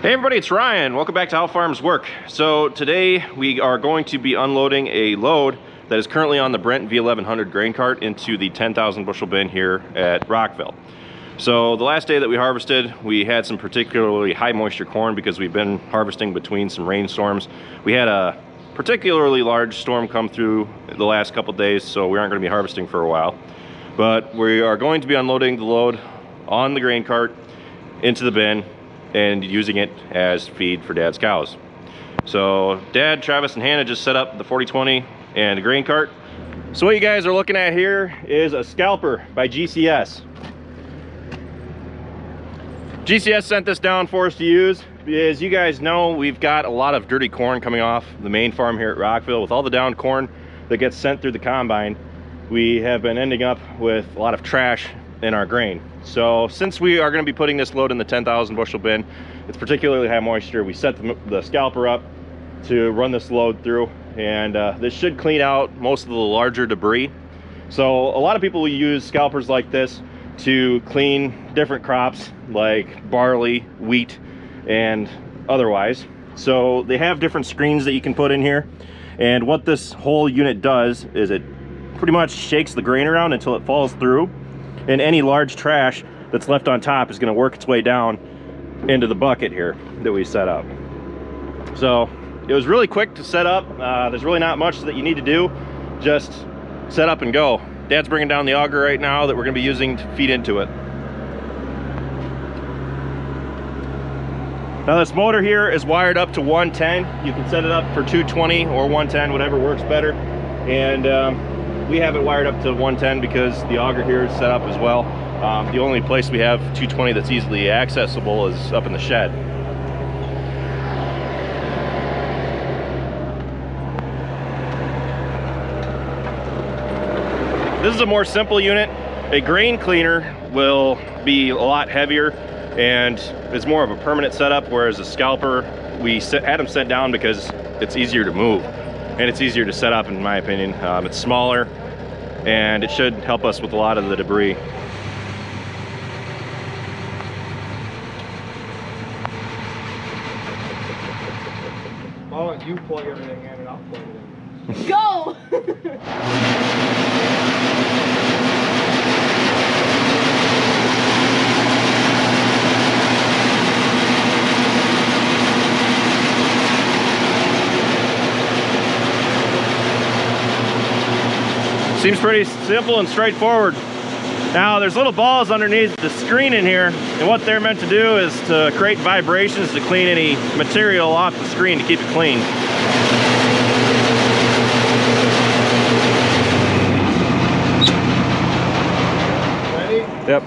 Hey everybody, it's Ryan. Welcome back to How Farms Work. So today we are going to be unloading a load that is currently on the Brent V1100 grain cart into the 10,000 bushel bin here at Rockville. So the last day that we harvested, we had some particularly high moisture corn because we've been harvesting between some rainstorms. We had a particularly large storm come through the last couple days, so we aren't going to be harvesting for a while. But we are going to be unloading the load on the grain cart into the bin and using it as feed for Dad's cows. So Dad, Travis, and Hannah just set up the 4020 and the grain cart. So what you guys are looking at here is a Scalper by GCS. GCS sent this down for us to use. As you guys know, we've got a lot of dirty corn coming off the main farm here at Rockville. With all the down corn that gets sent through the combine, we have been ending up with a lot of trash in our grain. So since we are going to be putting this load in the 10,000 bushel bin, it's particularly high moisture, we set the Scalper up to run this load through, and this should clean out most of the larger debris. So a lot of people will use Scalpers like this to clean different crops like barley, wheat, and otherwise. So they have different screens that you can put in here, and what this whole unit does is it pretty much shakes the grain around until it falls through, and any large trash that's left on top is going to work its way down into the bucket here that we set up. So it was really quick to set up. There's really not much that you need to do, just set up and go. Dad's bringing down the auger right now that we're going to be using to feed into it. Now this motor here is wired up to 110. You can set it up for 220 or 110, whatever works better. And we have it wired up to 110 because the auger here is set up as well. The only place we have 220 that's easily accessible is up in the shed. This is a more simple unit. A grain cleaner will be a lot heavier and it's more of a permanent setup, whereas a Scalper, we had them set down because it's easier to move and it's easier to set up, in my opinion. It's smaller and it should help us with a lot of the debris. Why don't you plug everything in and I'll plug it in? Go! Seems pretty simple and straightforward. Now there's little balls underneath the screen in here, and what they're meant to do is to create vibrations to clean any material off the screen to keep it clean. Ready? Yep.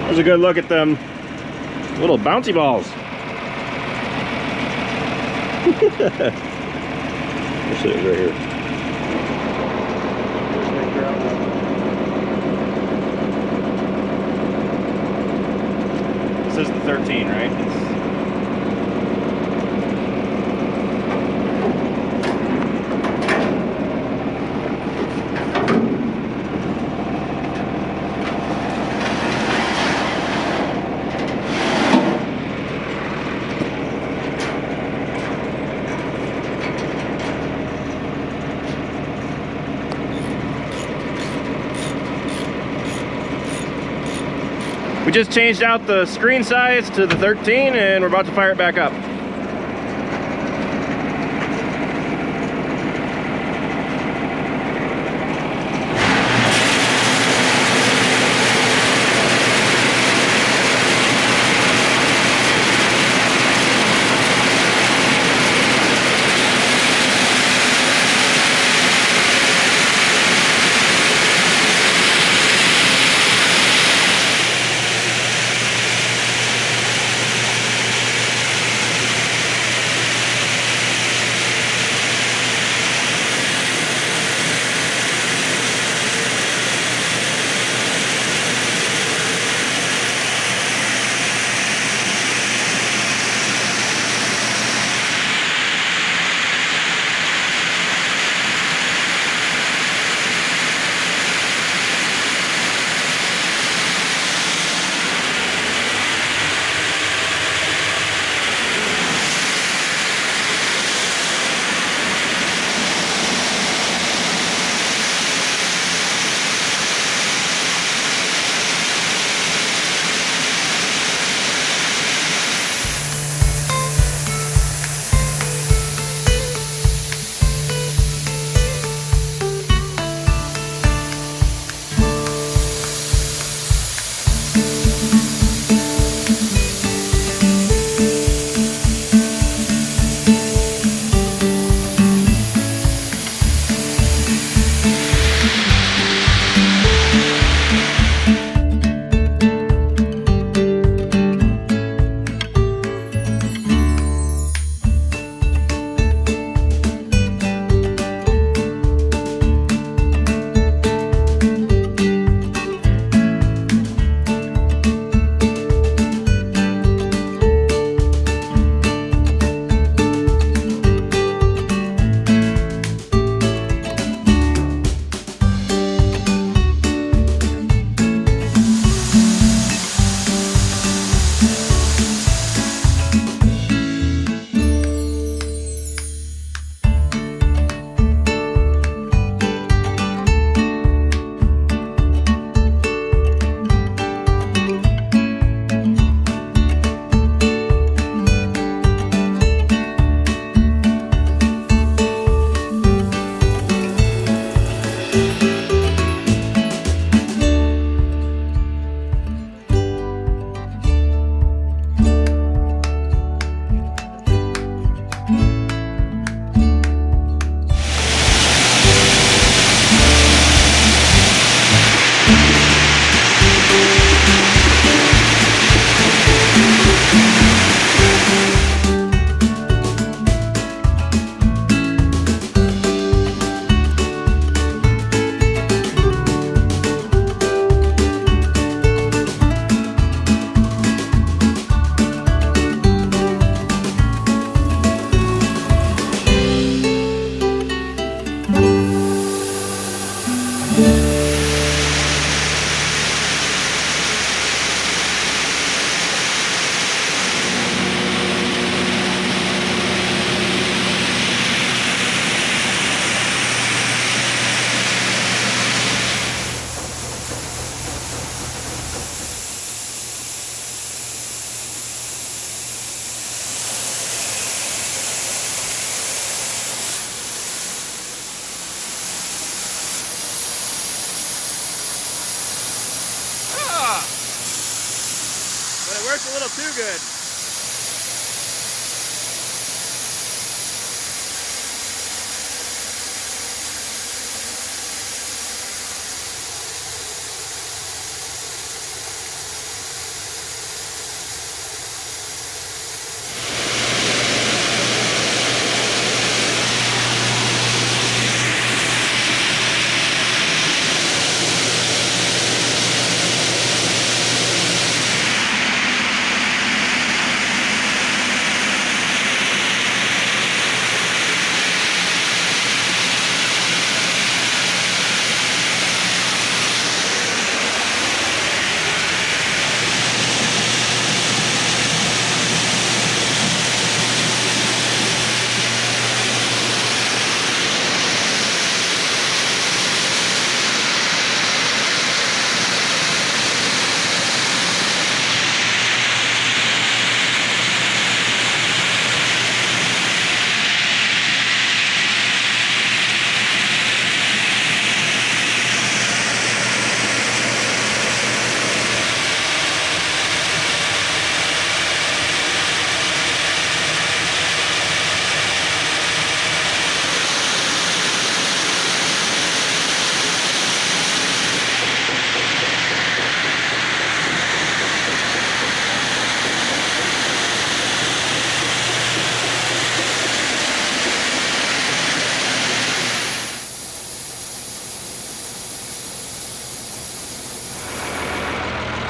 Here's a good look at them little bouncy balls. Actually, it's right here. This is the 13, right? We just changed out the screen size to the 13 and we're about to fire it back up. works a little too good.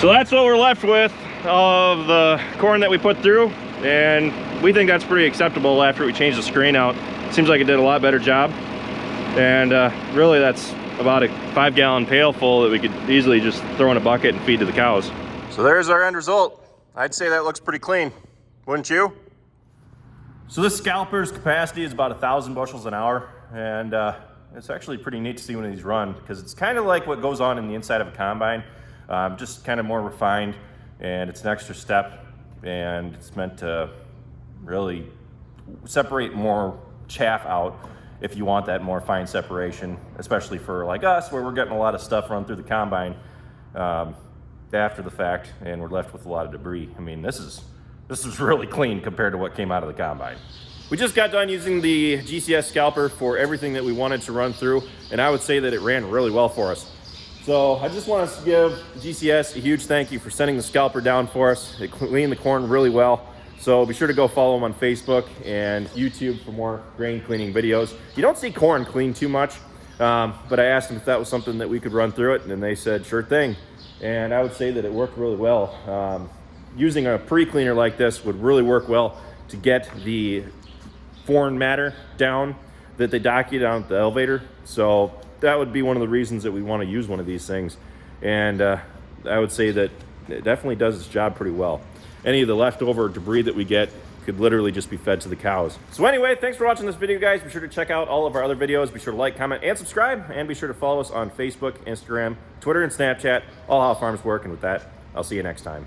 So that's what we're left with of the corn that we put through, and we think that's pretty acceptable after we changed the screen out. Seems like it did a lot better job, and really that's about a 5-gallon pail full that we could easily just throw in a bucket and feed to the cows. So there's our end result. I'd say that looks pretty clean, wouldn't you? So this Scalper's capacity is about 1,000 bushels an hour, and it's actually pretty neat to see one of these run, because it's kind of like what goes on in the inside of a combine. Just kind of more refined, and it's an extra step, and it's meant to really separate more chaff out if you want that more fine separation, especially for like us, where we're getting a lot of stuff run through the combine after the fact, and we're left with a lot of debris. I mean, this is really clean compared to what came out of the combine. We just got done using the GCS Scalper for everything that we wanted to run through, and I would say that it ran really well for us. So I just want to give GCS a huge thank you for sending the Scalper down for us. It cleaned the corn really well. So be sure to go follow them on Facebook and YouTube for more grain cleaning videos. You don't see corn clean too much, but I asked them if that was something that we could run through it, and they said sure thing. And I would say that it worked really well. Using a pre-cleaner like this would really work well to get the foreign matter down that they dock you down at the elevator. So that would be one of the reasons that we want to use one of these things. And I would say that it definitely does its job pretty well. Any of the leftover debris that we get could literally just be fed to the cows. So anyway, thanks for watching this video, guys. Be sure to check out all of our other videos. Be sure to like, comment, and subscribe. And be sure to follow us on Facebook, Instagram, Twitter, and Snapchat, all how farms work. And with that, I'll see you next time.